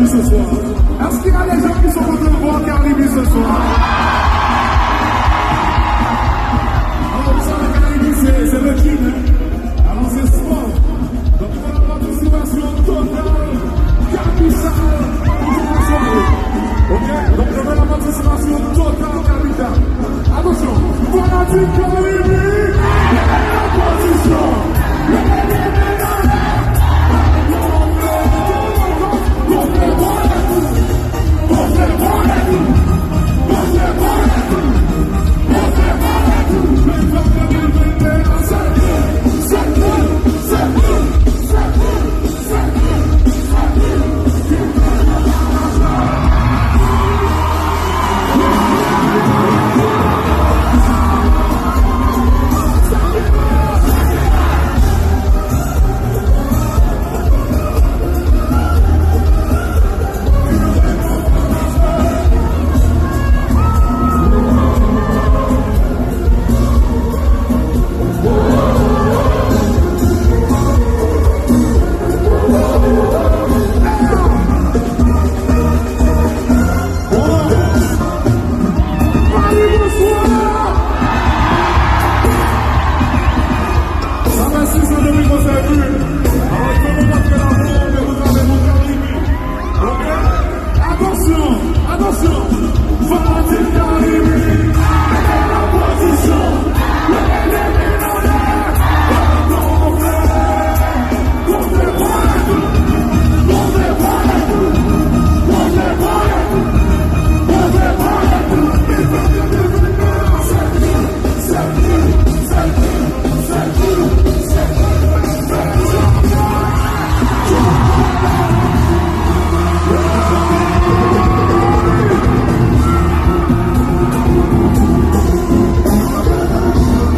Caribe ce soir? Est-ce qu'il y a des gens qui sont contents de voir Caribe ce soir? Alors, vous savez, Caribe, c'est le king, hein? Alors, c'est sport. Donc, on a la participation totale, capitale, pour toute la soirée. Ok? Donc, on a la participation totale, capitale. Attention, voilà du Caribe!